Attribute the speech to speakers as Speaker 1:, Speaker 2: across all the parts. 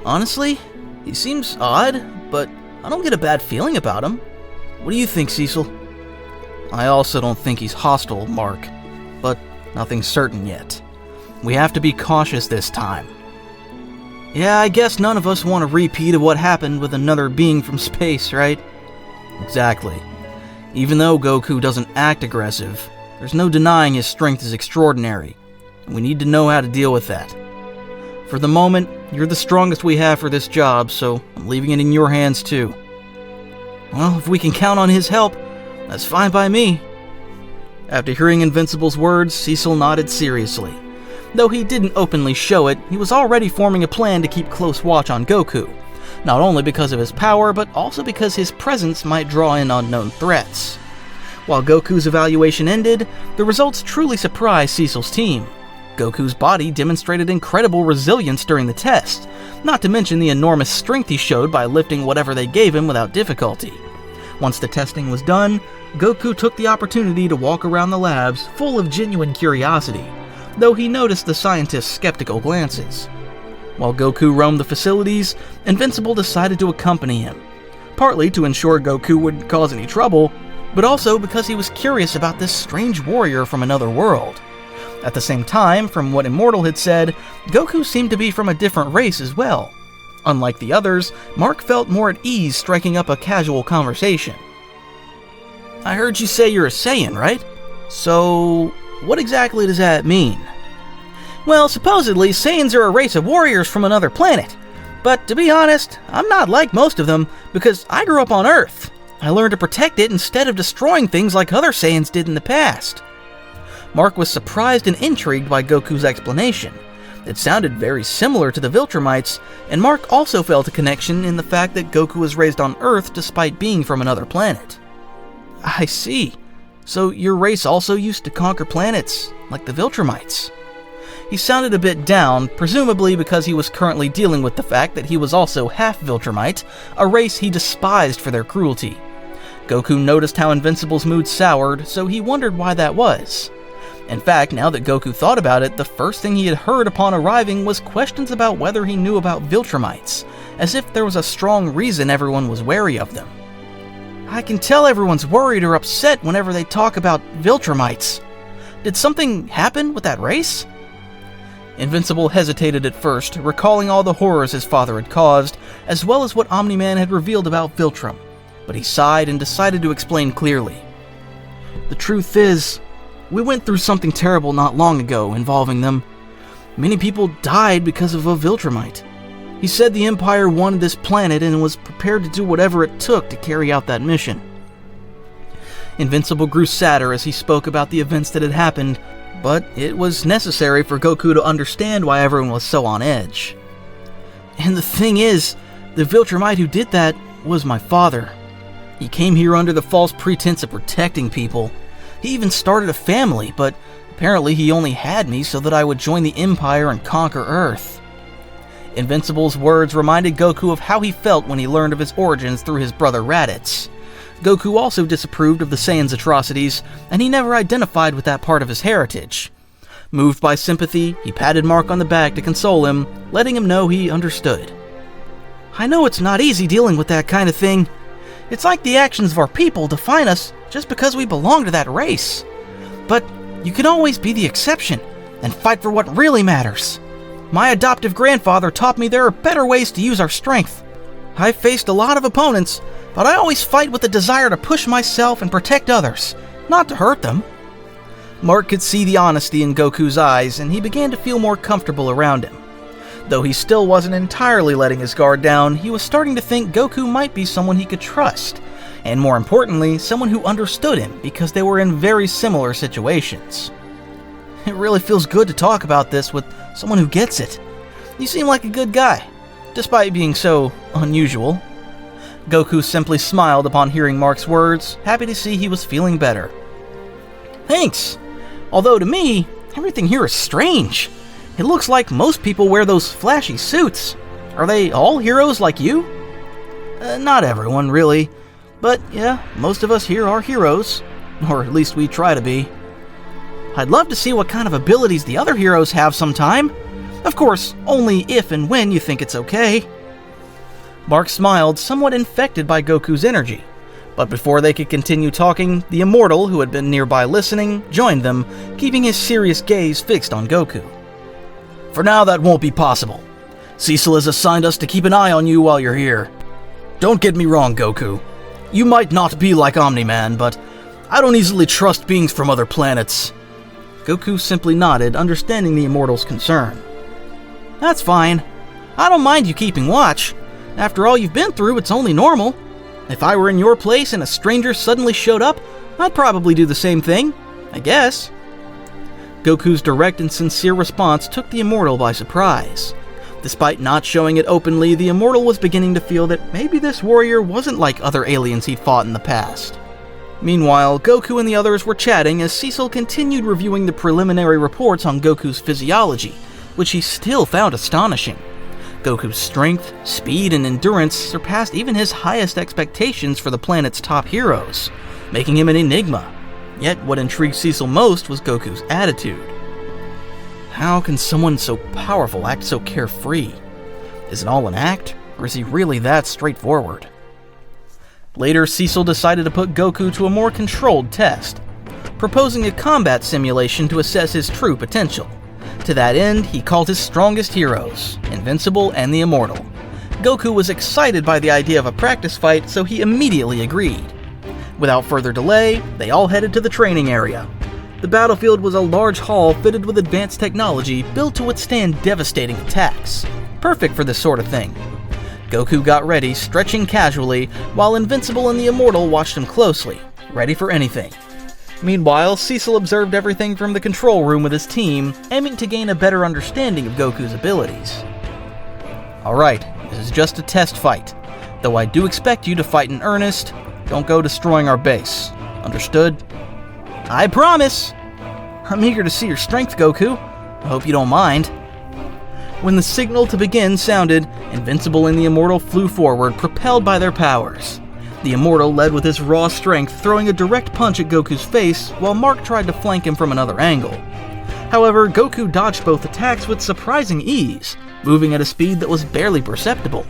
Speaker 1: Honestly, he seems odd, but I don't get a bad feeling about him. What do you think, Cecil? I also don't think he's hostile, Mark, but nothing's certain yet. We have to be cautious this time. Yeah, I guess none of us want a repeat of what happened with another being from space, right? Exactly. Even though Goku doesn't act aggressive, there's no denying his strength is extraordinary. We need to know how to deal with that. For the moment, you're the strongest we have for this job, so I'm leaving it in your hands too. Well, if we can count on his help, that's fine by me. After hearing Invincible's words, Cecil nodded seriously. Though he didn't openly show it, he was already forming a plan to keep close watch on Goku, not only because of his power, but also because his presence might draw in unknown threats. While Goku's evaluation ended, the results truly surprised Cecil's team. Goku's body demonstrated incredible resilience during the test, not to mention the enormous strength he showed by lifting whatever they gave him without difficulty. Once the testing was done, Goku took the opportunity to walk around the labs full of genuine curiosity, though he noticed the scientists' skeptical glances. While Goku roamed the facilities, Invincible decided to accompany him, partly to ensure Goku wouldn't cause any trouble, but also because he was curious about this strange warrior from another world. At the same time, from what Immortal had said, Goku seemed to be from a different race as well. Unlike the others, Mark felt more at ease striking up a casual conversation. I heard you say you're a Saiyan, right? So, what exactly does that mean? Well, supposedly, Saiyans are a race of warriors from another planet. But to be honest, I'm not like most of them, because I grew up on Earth. I learned to protect it instead of destroying things like other Saiyans did in the past. Mark was surprised and intrigued by Goku's explanation. It sounded very similar to the Viltrumites, and Mark also felt a connection in the fact that Goku was raised on Earth despite being from another planet. I see. So your race also used to conquer planets, like the Viltrumites. He sounded a bit down, presumably because he was currently dealing with the fact that he was also half Viltrumite, a race he despised for their cruelty. Goku noticed how Invincible's mood soured, so he wondered why that was. In fact, now that Goku thought about it, the first thing he had heard upon arriving was questions about whether he knew about Viltrumites, as if there was a strong reason everyone was wary of them. I can tell everyone's worried or upset whenever they talk about Viltrumites. Did something happen with that race? Invincible hesitated at first, recalling all the horrors his father had caused, as well as what Omni-Man had revealed about Viltrum, but he sighed and decided to explain clearly. The truth is, we went through something terrible not long ago involving them. Many people died because of a Viltrumite. He said the Empire wanted this planet and was prepared to do whatever it took to carry out that mission. Invincible grew sadder as he spoke about the events that had happened, but it was necessary for Goku to understand why everyone was so on edge. And the thing is, the Viltrumite who did that was my father. He came here under the false pretense of protecting people. He even started a family, but apparently he only had me so that I would join the Empire and conquer Earth. Invincible's words reminded Goku of how he felt when he learned of his origins through his brother Raditz. Goku also disapproved of the Saiyans' atrocities, and he never identified with that part of his heritage. Moved by sympathy, he patted Mark on the back to console him, letting him know he understood. I know it's not easy dealing with that kind of thing. It's like the actions of our people define us just because we belong to that race. But you can always be the exception and fight for what really matters. My adoptive grandfather taught me there are better ways to use our strength. I've faced a lot of opponents, but I always fight with the desire to push myself and protect others, not to hurt them. Mark could see the honesty in Goku's eyes, and he began to feel more comfortable around him. Though he still wasn't entirely letting his guard down, he was starting to think Goku might be someone he could trust, and more importantly, someone who understood him because they were in very similar situations. It really feels good to talk about this with someone who gets it. You seem like a good guy, despite being so unusual. Goku simply smiled upon hearing Mark's words, happy to see he was feeling better. Thanks! Although to me, everything here is strange. It looks like most people wear those flashy suits. Are they all heroes like you? Not everyone, really. But yeah, most of us here are heroes. Or at least we try to be. I'd love to see what kind of abilities the other heroes have sometime. Of course, only if and when you think it's okay. Mark smiled, somewhat infected by Goku's energy. But before they could continue talking, the Immortal, who had been nearby listening, joined them, keeping his serious gaze fixed on Goku. For now, that won't be possible. Cecil has assigned us to keep an eye on you while you're here. Don't get me wrong, Goku. You might not be like Omni-Man, but I don't easily trust beings from other planets. Goku simply nodded, understanding the Immortal's concern. That's fine. I don't mind you keeping watch. After all you've been through, it's only normal. If I were in your place and a stranger suddenly showed up, I'd probably do the same thing, I guess. Goku's direct and sincere response took the Immortal by surprise. Despite not showing it openly, the Immortal was beginning to feel that maybe this warrior wasn't like other aliens he'd fought in the past. Meanwhile, Goku and the others were chatting as Cecil continued reviewing the preliminary reports on Goku's physiology, which he still found astonishing. Goku's strength, speed, and endurance surpassed even his highest expectations for the planet's top heroes, making him an enigma. Yet what intrigued Cecil most was Goku's attitude. How can someone so powerful act so carefree? Is it all an act, or is he really that straightforward? Later, Cecil decided to put Goku to a more controlled test, proposing a combat simulation to assess his true potential. To that end, he called his strongest heroes, Invincible and the Immortal. Goku was excited by the idea of a practice fight, so he immediately agreed. Without further delay, they all headed to the training area. The battlefield was a large hall fitted with advanced technology built to withstand devastating attacks. Perfect for this sort of thing. Goku got ready, stretching casually, while Invincible and the Immortal watched him closely, ready for anything. Meanwhile, Cecil observed everything from the control room with his team, aiming to gain a better understanding of Goku's abilities. Alright, this is just a test fight. Though I do expect you to fight in earnest, don't go destroying our base. Understood? I promise! I'm eager to see your strength, Goku. I hope you don't mind. When the signal to begin sounded, Invincible and the Immortal flew forward, propelled by their powers. The Immortal led with his raw strength, throwing a direct punch at Goku's face, while Mark tried to flank him from another angle. However, Goku dodged both attacks with surprising ease, moving at a speed that was barely perceptible.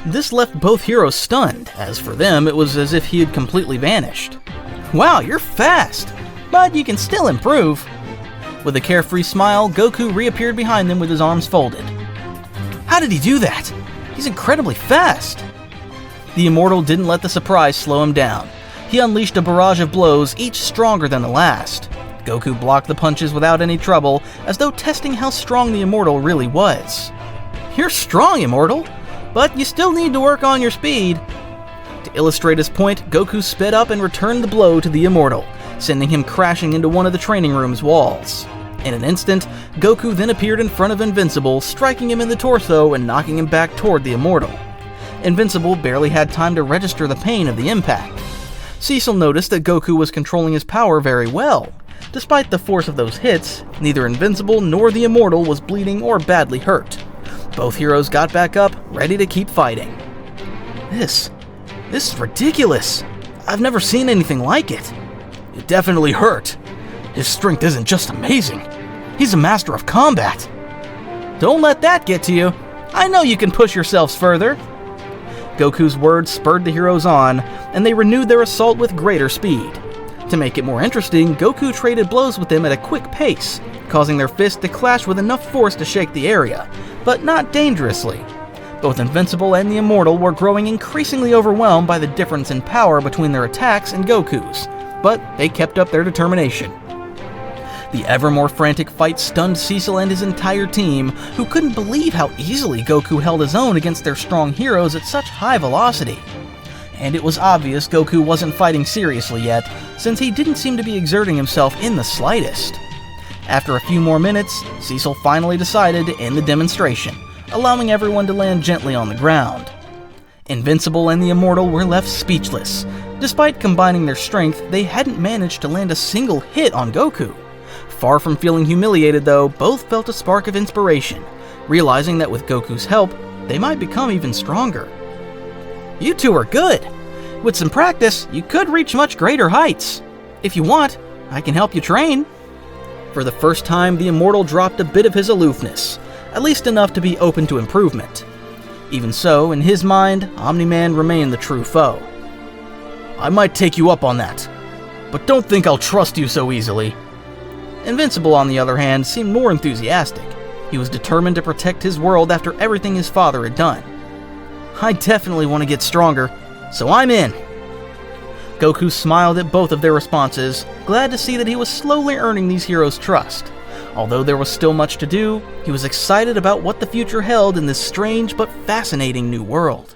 Speaker 1: This left both heroes stunned, as for them, it was as if he had completely vanished. Wow, you're fast! But you can still improve. With a carefree smile, Goku reappeared behind them with his arms folded. How did he do that? He's incredibly fast! The Immortal didn't let the surprise slow him down. He unleashed a barrage of blows, each stronger than the last. Goku blocked the punches without any trouble, as though testing how strong the Immortal really was. You're strong, Immortal, but you still need to work on your speed. To illustrate his point, Goku sped up and returned the blow to the Immortal, sending him crashing into one of the training room's walls. In an instant, Goku then appeared in front of Invincible, striking him in the torso and knocking him back toward the Immortal. Invincible barely had time to register the pain of the impact. Cecil noticed that Goku was controlling his power very well. Despite the force of those hits, neither Invincible nor the Immortal was bleeding or badly hurt. Both heroes got back up, ready to keep fighting. This is ridiculous. I've never seen anything like it. It definitely hurt. His strength isn't just amazing. He's a master of combat. Don't let that get to you. I know you can push yourselves further. Goku's words spurred the heroes on, and they renewed their assault with greater speed. To make it more interesting, Goku traded blows with them at a quick pace, causing their fists to clash with enough force to shake the area, but not dangerously. Both Invincible and the Immortal were growing increasingly overwhelmed by the difference in power between their attacks and Goku's, but they kept up their determination. The ever more frantic fight stunned Cecil and his entire team, who couldn't believe how easily Goku held his own against their strong heroes at such high velocity. And it was obvious Goku wasn't fighting seriously yet, since he didn't seem to be exerting himself in the slightest. After a few more minutes, Cecil finally decided to end the demonstration, allowing everyone to land gently on the ground. Invincible and the Immortal were left speechless. Despite combining their strength, they hadn't managed to land a single hit on Goku. Far from feeling humiliated, though, both felt a spark of inspiration, realizing that with Goku's help, they might become even stronger. You two are good. With some practice, you could reach much greater heights. If you want, I can help you train. For the first time, the Immortal dropped a bit of his aloofness. at least enough to be open to improvement. Even so, in his mind, Omni-Man remained the true foe. I might take you up on that, but don't think I'll trust you so easily. Invincible, on the other hand, seemed more enthusiastic. He was determined to protect his world after everything his father had done. I definitely want to get stronger, so I'm in. Goku smiled at both of their responses, glad to see that he was slowly earning these heroes' trust. Although there was still much to do, he was excited about what the future held in this strange but fascinating new world.